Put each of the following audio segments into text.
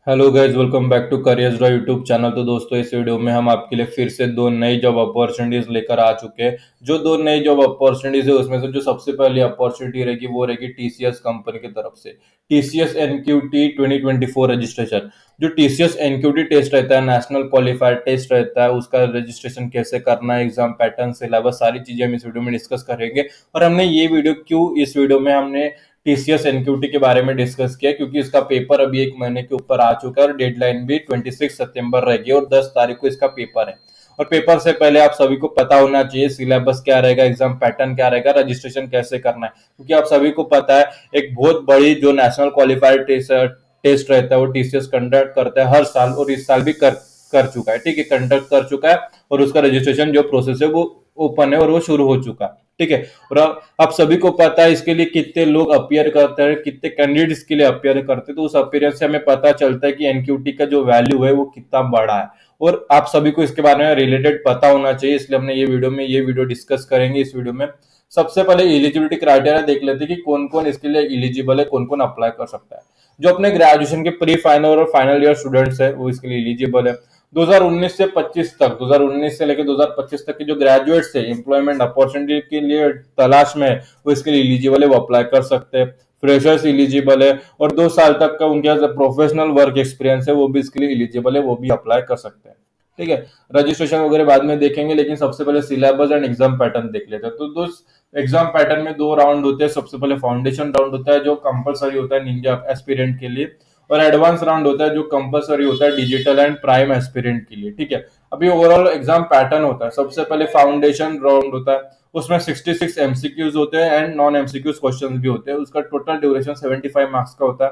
Hello guys, welcome back to careers draw YouTube channel. तो दोस्तों, इस वीडियो में हम आपके लिए फिर से दो नई जॉब अपॉर्चुनिटीज लेकर आ चुके हैं। जो दो नई जॉब अपॉर्चुनिटीज है उसमें से जो सबसे पहली अपॉर्चुनिटी रहेगी वो रहेगी टीसीएस कंपनी की तरफ से। TCS NQT 2024 registration. जो टीसीएस एनक्यूटी टेस्ट रहता है, नेशनल क्वालिफायर टेस्ट रहता है, उसका रजिस्ट्रेशन कैसे करना है, एग्जाम पैटर्न से सिलेबस, सारी चीजें हम इस वीडियो में डिस्कस करेंगे। और हमने ये वीडियो क्यों इस वीडियो में हमने टीसीएस एनक्यूटी के बारे में डिस्कस किया, क्योंकि इसका पेपर अभी एक महीने के ऊपर आ चुका है और डेडलाइन भी 26 सितंबर रहेगी और 10 तारीख को इसका पेपर है। और पेपर से पहले आप सभी को पता होना चाहिए सिलेबस क्या रहेगा, एग्जाम पैटर्न क्या रहेगा, रजिस्ट्रेशन कैसे करना है, क्योंकि आप सभी को पता है एक बहुत बड़ी जो नेशनल क्वालिफायर टेस्ट रहता है वो टीसीएस कंडक्ट करता है हर साल, और इस साल भी कर चुका है। ठीक है, कंडक्ट कर चुका है और उसका रजिस्ट्रेशन जो प्रोसेस है वो ओपन है और वो शुरू हो चुका है। ठीक है, और आप सभी को पता है इसके लिए कितने लोग अपियर करते हैं, कितने कैंडिडेट्स के लिए अपियर करते हैं। तो उस अपियरेंस से हमें पता चलता है कि एनक्यूटी का जो वैल्यू है वो कितना बड़ा है, और आप सभी को इसके बारे में रिलेटेड पता होना चाहिए। इसलिए हमने ये वीडियो डिस्कस करेंगे। इस वीडियो में सबसे पहले एलिजिबिलिटी क्राइटेरिया देख लेते हैं कि कौन कौन इसके लिए एलिजिबल है, कौन कौन अप्लाई कर सकता है। जो अपने ग्रेजुएशन के प्री फाइनल और फाइनल ईयर स्टूडेंट्स है वो इसके लिए एलिजिबल है। 2019 से 25 तक, 2019 से लेकर 2025 तक के जो ग्रेजुएट्स है एम्प्लॉयमेंट अपॉर्चुनिटी के लिए तलाश में है वो इसके लिए एलिजिबल है, वो अप्लाई कर सकते हैं। फ्रेशर्स एलिजिबल है, और 2 साल तक का उनके पास प्रोफेशनल वर्क एक्सपीरियंस है वो भी इसके लिए एलिजिबल है, वो भी अप्लाई कर सकते हैं। ठीक है, रजिस्ट्रेशन वगैरह बाद में देखेंगे, लेकिन सबसे पहले सिलेबस एंड एग्जाम पैटर्न देख लेते हैं। तो दोस्त, एग्जाम पैटर्न में 2 राउंड होते हैं। सबसे पहले फाउंडेशन राउंड होता है जो कंपलसरी होता है निंजा एस्पिरेंट के लिए, और एडवांस राउंड होता है जो कंपलसरी होता है डिजिटल एंड प्राइम एस्पिरेंट के लिए। ठीक है, अभी ओवरऑल एग्जाम पैटर्न होता है। सबसे पहले फाउंडेशन राउंड होता है, उसमें 66 एमसीक्यूज होते हैं एंड नॉन एमसीक्यूज क्वेश्चन भी होते हैं। उसका टोटल ड्यूरेशन 75 मार्क्स का होता है।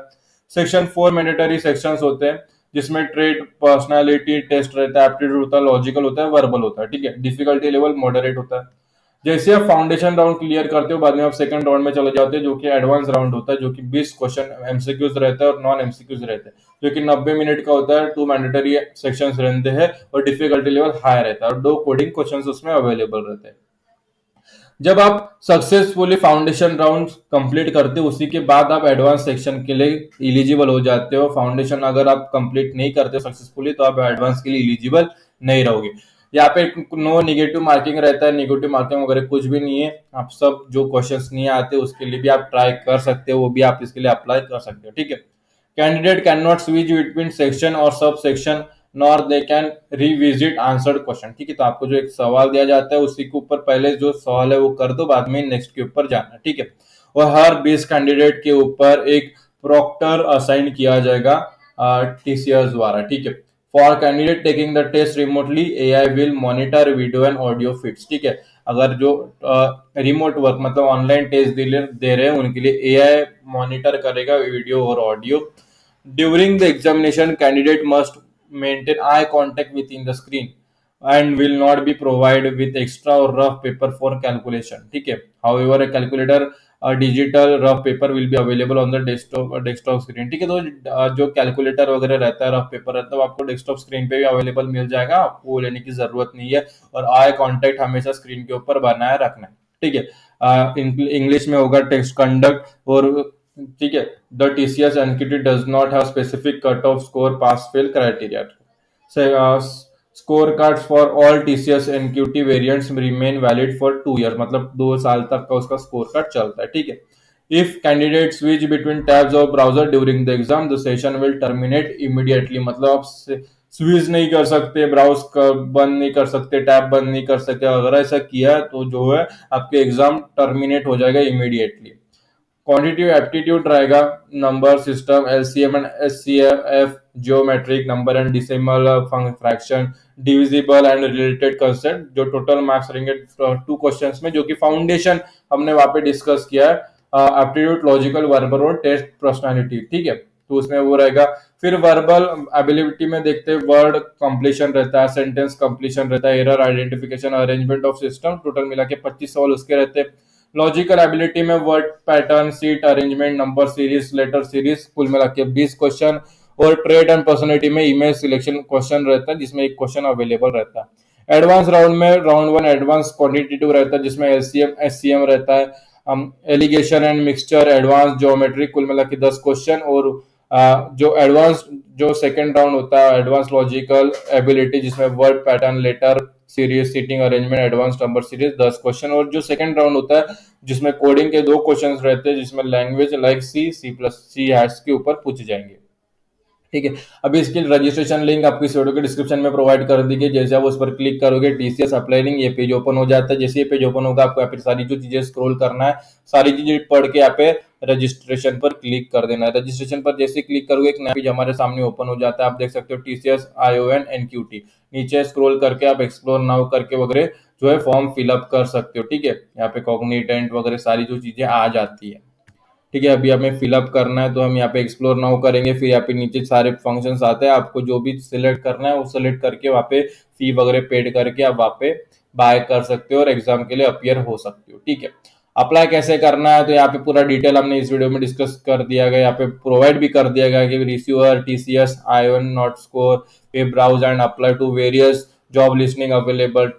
सेक्शन 4 मैंडेटरी सेक्शंस होते हैं जिसमें ट्रेड पर्सनालिटी टेस्ट रहता है, एप्टीट्यूड होता है, लॉजिकल होता है, वर्बल होता है। ठीक है, डिफिकल्टी लेवल मॉडरेट होता है। जैसे आप फाउंडेशन राउंड क्लियर करते हो बाद में आप सेकंड राउंड में चले जाते हैं जो कि एडवांस राउंड होता है, जो कि 20 क्वेश्चन एमसीक्यूज रहता है और नॉन एमसीक्यूज रहते हैं, जो कि 90 मिनट का होता है। 2 मैंडेटरी सेक्शंस रहते हैं और डिफिकल्टी लेवल हाई रहता है, और 2 कोडिंग क्वेश्चंस उसमें अवेलेबल रहते हैं। जब आप सक्सेसफुली फाउंडेशन राउंड कंप्लीट करते हो उसी के बाद आप एडवांस सेक्शन के लिए एलिजिबल हो जाते हो। फाउंडेशन अगर आप कंप्लीट नहीं करते सक्सेसफुली तो आप एडवांस के लिए एलिजिबल नहीं रहोगे। यहाँ पे नो निगेटिव मार्किंग रहता है, निगेटिव मार्किंग वगैरह कुछ भी नहीं है। आप सब जो क्वेश्चंस नहीं आते उसके लिए भी आप ट्राई कर सकते हो, वो भी आप इसके लिए अप्लाई कर सकते हो। ठीक है, candidate can not switch between section और subsection nor they can revisit answered question. ठीक है, तो आपको जो एक सवाल दिया जाता है उसी के ऊपर पहले जो सवाल है वो कर दो, बाद में नेक्स्ट के ऊपर जाना। ठीक है, और हर 20 कैंडिडेट के ऊपर एक प्रॉक्टर असाइन किया जाएगा टीसीएस द्वारा। ठीक है, for candidate taking the test remotely AI will monitor video and audio feeds. ठीक है, अगर जो रिमोट वर्क मतलब ऑनलाइन टेस्ट दे रहे हैं उनके लिए एआई मॉनिटर करेगा वीडियो और audio. During the examination candidate must maintain eye contact within the screen and will not be provided with extra or rough paper for calculation. ठीक है, however a calculator digital rough paper will be available on the desktop screen. ठीक है, तो जो calculator वगैरह रहता है, rough paper रहता है, वो आपको डेस्कटॉप स्क्रीन पे भी अवेलेबल मिल जाएगा, आपको वो लेने की जरूरत नहीं है। और आई कांटेक्ट हमेशा स्क्रीन के ऊपर बनाए रखना है। ठीक है, इंग्लिश में होगा टेक्स्ट कंडक्ट। और ठीक है, the TCS NQT does not have specific cut off score pass fail criteria. Score card for all TCS NQT variants remain valid for 2 year, मतलब 2 साल तक का उसका स्कोर कार्ड चलता है। ठीक है, if candidate switch between tabs of browser during the exam the session will terminate immediately. मतलब आप स्विच नहीं कर सकते, ब्राउज बंद नहीं कर सकते, टैब बंद नहीं कर सकते। अगर ऐसा किया तो जो है आपके एग्जाम टर्मिनेट हो जाएगा इमीडिएटली। क्वांटिटिव एप्टीट्यूड रहेगा, number system, LCM and HCF, geometric number and decimal fraction, divisible and related concept. जो टोटल मार्क्स रहेंगे 2 क्वेश्चंस में, जो कि फाउंडेशन हमने वहां पे डिस्कस किया है, एप्टीट्यूड, लॉजिकल, वर्बल और टेस्ट पर्सनालिटी। ठीक है, तो उसमें वो रहेगा। फिर वर्बल एबिलिटी में देखते हैं, वर्ड कंप्लीशन रहता है, सेंटेंस कंप्लीशन रहता है, error identification, arrangement of system, total मिला के 25 सवाल उसके रहते हैं। लॉजिकल एबिलिटी में word pattern, seat arrangement, number series, letter series, कुल मिला के 20 क्वेश्चन। और ट्रेड एंड पर्सनैलिटी में इमेज सिलेक्शन क्वेश्चन रहता है जिसमें एक क्वेश्चन अवेलेबल रहता है। एडवांस राउंड में राउंड 1 एडवांस क्वांटिटेटिव रहता है जिसमें एलसीएम एचसीएम रहता है, alligation and mixture, advance geometry, कुल मिला के 10 क्वेश्चन। और जो एडवांस जो सेकंड राउंड होता है एडवांस लॉजिकल एबिलिटी, जिसमें word pattern, letter series, seating arrangement, advance number series 10 question. और जो सेकंड राउंड होता है जिसमें कोडिंग के 2 क्वेश्चन रहते हैं, जिसमें लैंग्वेज लाइक सी हैश के ऊपर पूछे जाएंगे। ठीक है। अभी इसकी रजिस्ट्रेशन लिंक आपकी इस वीडियो के डिस्क्रिप्शन में प्रोवाइड कर दी गई। जैसे आप उस पर क्लिक करोगे टीसीएस अप्लाई लिंक, ये पेज ओपन हो जाता है। जैसे ये पेज ओपन होगा आपको यहाँ पे सारी जो चीजें स्क्रॉल करना है, सारी चीजें पढ़ के यहाँ पे रजिस्ट्रेशन पर क्लिक कर देना है। रजिस्ट्रेशन पर जैसे क्लिक करोगे एक नया पेज हमारे सामने ओपन हो जाता है। आप देख सकते हो टीसीएस ION NQT। नीचे स्क्रॉल करके आप एक्सप्लोर नाउ करके वगैरह जो है फॉर्म फिलअप कर सकते हो। ठीक है, यहाँ पे कॉग्निटेंट वगैरह सारी जो चीजें आ जाती है। ठीक है, अभी हमें फिलअप करना है तो हम यहाँ पे एक्सप्लोर नाउ करेंगे। फिर यहाँ पे नीचे सारे फंक्शंस आते हैं, आपको जो भी सिलेक्ट करना है वो सिलेक्ट करके वहाँ पे फी वगैरह पेड करके आप वहाँ पे बाय कर सकते हो और एग्जाम के लिए अपियर हो सकते हो। ठीक है, अप्लाई कैसे करना है तो यहाँ पे पूरा डिटेल हमने इस वीडियो में डिस्कस कर दिया गया। यहाँ पे प्रोवाइड भी कर दिया गया कि receiver TCS ION not score पे browse and apply to various job listing available.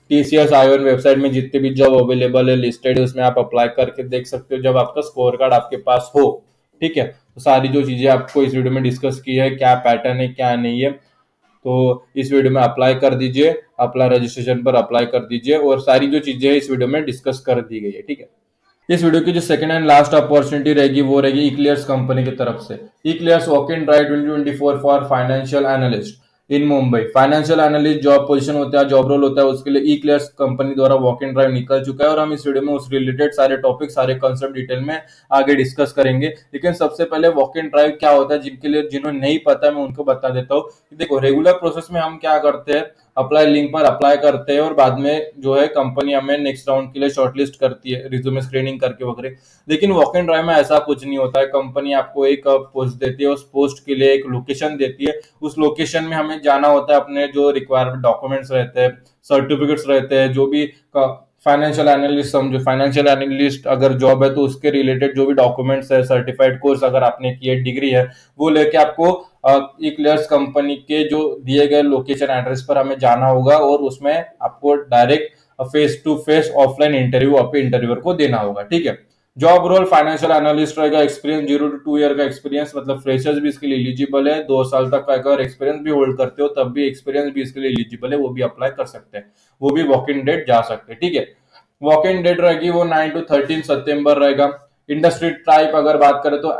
TCS ION website में जितने भी जॉब अवेलेबल है लिस्टेड है उसमें आप अप्लाई करके देख सकते हो जब आपका स्कोर कार्ड आपके पास हो। ठीक है, तो सारी जो चीजें आपको इस वीडियो में डिस्कस की है, क्या पैटर्न है क्या नहीं है, तो इस वीडियो में अप्लाई कर दीजिए। अप्लाई रजिस्ट्रेशन पर अप्लाई कर दीजिए और सारी जो चीजें इस वीडियो में डिस्कस कर दी गई है। ठीक है, इस वीडियो की जो सेकंड एंड लास्ट अपॉर्चुनिटी रहेगी वो रहेगी इक्लियर्स कंपनी की तरफ से। EClerx walk in drive 2024 for financial analyst in Mumbai. Financial analyst job position होता है, जॉब रोल होता है, उसके लिए इक्लियर्स कंपनी द्वारा वॉक इन ड्राइव निकल चुका है और हम इस वीडियो में उस रिलेटेड सारे टॉपिक सारे कंसेप्ट डिटेल में आगे डिस्कस करेंगे। लेकिन सबसे पहले वॉक इन ड्राइव क्या होता है जिनके लिए जिन्होंने नहीं पता मैं उनको बता देता हूँ। देखो, रेगुलर प्रोसेस में हम क्या करते हैं, अप्लाई लिंक पर अप्लाई करते हैं और बाद में जो है कंपनी हमें नेक्स्ट राउंड के लिए शॉर्टलिस्ट करती है रिज्यूमे स्क्रीनिंग करके वगैरह। लेकिन वॉक इन ड्राइव में ऐसा कुछ नहीं होता है। कंपनी आपको एक पोस्ट देती है, उस पोस्ट के लिए एक लोकेशन देती है, उस लोकेशन में हमें जाना होता है, अपने जो रिक्वायर्ड डॉक्यूमेंट्स रहते हैं, सर्टिफिकेट्स रहते हैं, जो भी फाइनेंशियल एनालिस्ट समझो, फाइनेंशियल एनालिस्ट अगर जॉब है तो उसके रिलेटेड जो भी डॉक्यूमेंट्स है, सर्टिफाइड कोर्स अगर आपने किया, डिग्री है, वो लेके आपको इक्लियर्स कंपनी के जो दिए गए लोकेशन एड्रेस पर हमें जाना होगा और उसमें आपको direct face to face offline interview आपके इंटरव्यूअर को देना होगा। ठीक है, जॉब रोल फाइनेंशियल एनालिस्ट रहेगा। एक्सपीरियंस 0 to 2 ईयर का एक्सपीरियंस, मतलब फ्रेशर्स भी इसके लिए एलिजिबल है। 2 साल तक का अगर एक्सपीरियंस भी होल्ड करते हो तब भी एक्सपीरियंस भी इसके लिए एलिजिबल है, वो भी अप्लाई कर सकते हैं, वो भी वॉक इन डेट जा सकते हैं। ठीक है, वॉक इन डेट रहेगी वो 9 to 13 सितंबर रहेगा। इंडस्ट्री टाइप अगर बात करें तो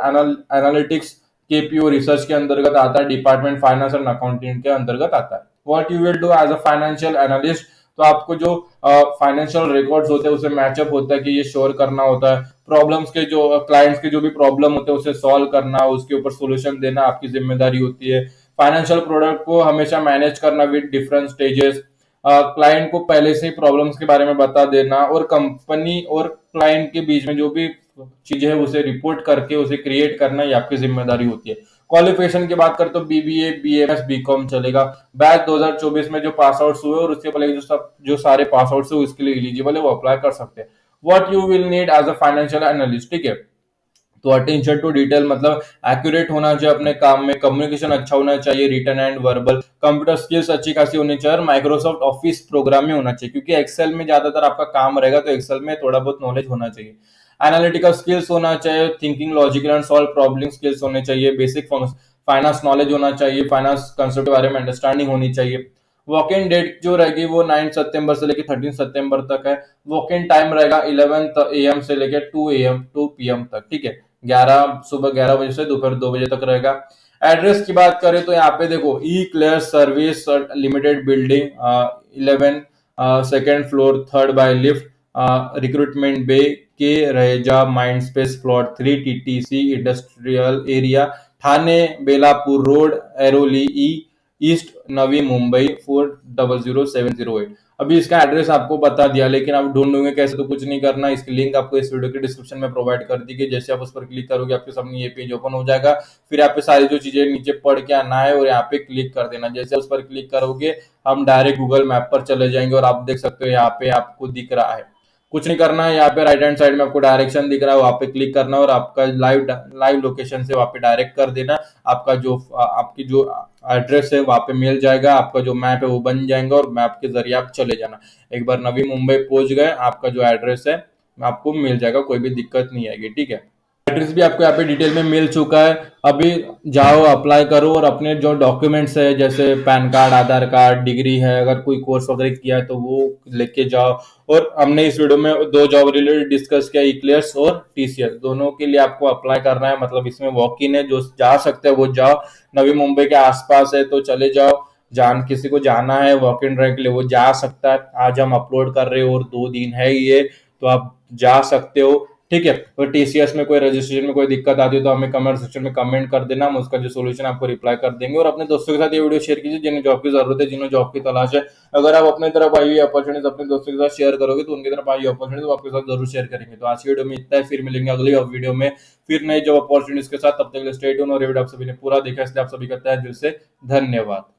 एनालिटिक्स KPO रिसर्च के अंतर्गत आता है, डिपार्टमेंट फाइनेंस एंड अकाउंटिंग के अंतर्गत आता है। What you will do as a financial analyst, तो आपको जो फाइनेंशियल रिकॉर्ड्स होते हैं उसे मैचअप होता है कि ये श्योर करना होता है, प्रॉब्लम्स के जो क्लाइंट्स के जो भी प्रॉब्लम होते हैं उसे सॉल्व करना, उसके ऊपर सोल्यूशन देना आपकी जिम्मेदारी होती है। फाइनेंशियल प्रोडक्ट को हमेशा मैनेज करना विद डिफरेंट स्टेजेस, क्लाइंट को पहले से ही प्रॉब्लम्स के बारे में बता देना और कंपनी और क्लाइंट के बीच में जो भी चीजें है उसे रिपोर्ट करके उसे क्रिएट करना ये आपकी जिम्मेदारी होती है। क्वालिफिकेशन की बात करें तो BBA BMS BCom चलेगा। बैच 2024 में जो पास आउट हुए और उसके पहले जो सारे पास आउट हुए उसके लिए एलिजिबल है वो अप्लाई कर सकते हैं। What you will need as a financial analyst, ठीक है, तो अटेंशन टू डिटेल मतलब एक्यूरेट होना चाहिए अपने काम में, कम्युनिकेशन अच्छा होना चाहिए, written and verbal, computer skills अच्छी खासी होनी चाहिए और माइक्रोसॉफ्ट ऑफिस प्रोग्राम में होना चाहिए, क्योंकि एक्सेल में ज्यादातर आपका काम रहेगा तो एक्सेल में थोड़ा बहुत नॉलेज होना चाहिए। एनालिटिकल स्किल्स होना चाहिए, thinking logical and solve problem skills होने चाहिए, बेसिक फाइनेंस नॉलेज होना चाहिए, फाइनेंस कंसेप्ट के बारे में अंडरस्टैंडिंग होनी चाहिए। वॉक इन डेट जो रहेगी वो 9 सितंबर से लेकर 13 सितंबर तक है। वॉक इन टाइम रहेगा 11 AM से लेकर 2 PM तक। ठीक है, 11 सुबह 11 बजे से दोपहर 2 बजे तक रहेगा। एड्रेस की बात करें तो यहाँ पे देखो clear service limited building 11 second floor 3rd by lift, recruitment bay K Raheja mind space plot 3 TTC industrial area, Thane Belapur road, Airoli east, Navi Mumbai 400708। अभी इसका एड्रेस आपको बता दिया, लेकिन आप ढूंढोगे कैसे तो कुछ नहीं करना, इसकी लिंक आपको इस वीडियो के डिस्क्रिप्शन में प्रोवाइड कर दी गई। जैसे आप उस पर क्लिक करोगे आपके सामने ये पेज ओपन हो जाएगा। फिर यहाँ पे सारी जो चीजें नीचे पढ़ के आना है और यहाँ पे क्लिक कर देना। जैसे उस पर क्लिक करोगे हम डायरेक्ट गूगल मैप पर चले जाएंगे और आप देख सकते हो यहाँ पे आपको दिख रहा है, कुछ नहीं करना है, यहाँ पे राइट हैंड साइड में आपको डायरेक्शन दिख रहा है, वहां पे क्लिक करना और आपका लाइव लोकेशन से वहां पे डायरेक्ट कर देना। आपका जो आपकी जो एड्रेस है वहां पे मिल जाएगा, आपका जो मैप है वो बन जाएगा और मैप के जरिए आप चले जाना। एक बार नवी मुंबई पहुंच गए आपका जो एड्रेस है आपको मिल जाएगा, कोई भी दिक्कत नहीं आएगी। ठीक है, एड्रेस भी आपको यहाँ पे डिटेल में मिल चुका है। अभी जाओ अप्लाई करो और अपने जो डॉक्यूमेंट्स है जैसे पैन कार्ड, आधार कार्ड, डिग्री है, अगर कोई कोर्स वगैरह किया है तो वो लेके जाओ। और हमने इस वीडियो में दो जॉब रिलेटेड डिस्कस किया, इक्लियर्स और टीसीएस, दोनों के लिए आपको अप्लाई करना है। मतलब इसमें वॉक इन है, जो जा सकते हैं वो जाओ। नवी मुंबई के आसपास है तो चले जाओ। किसी को जाना है वॉक इन ड्राइव के लिए वो जा सकता है। आज हम अपलोड कर रहे हो और 2 दिन है ये, तो आप जा सकते हो। ठीक है। और टीसीएस में कोई रजिस्ट्रेशन में कोई दिक्कत आती है तो हमें कमेंट सेक्शन में कमेंट कर देना, हम उसका जो सोल्यूशन आपको रिप्लाई कर देंगे। और अपने दोस्तों के साथ ये वीडियो शेयर कीजिए जिन्हें जॉब की जरूरत है, जिन्हें जॉब की तलाश है। अगर आप अपने तरफ आई हुई अपॉर्चुनिटीज अपने दोस्तों के साथ शेयर करोगे तो उनकी तरफ आई अपॉर्चुनिटीज वो आपके साथ जरूर शेयर करेंगे। तो आज की वीडियो में इतना है, फिर मिलेंगे अगली वीडियो में फिर नई जॉब अपॉर्चुनिटीज के साथ। तब तक के लिए स्टे ट्यून। और ये वीडियो आप सभी ने पूरा देखा इसलिए आप सभी का तहे दिल से धन्यवाद।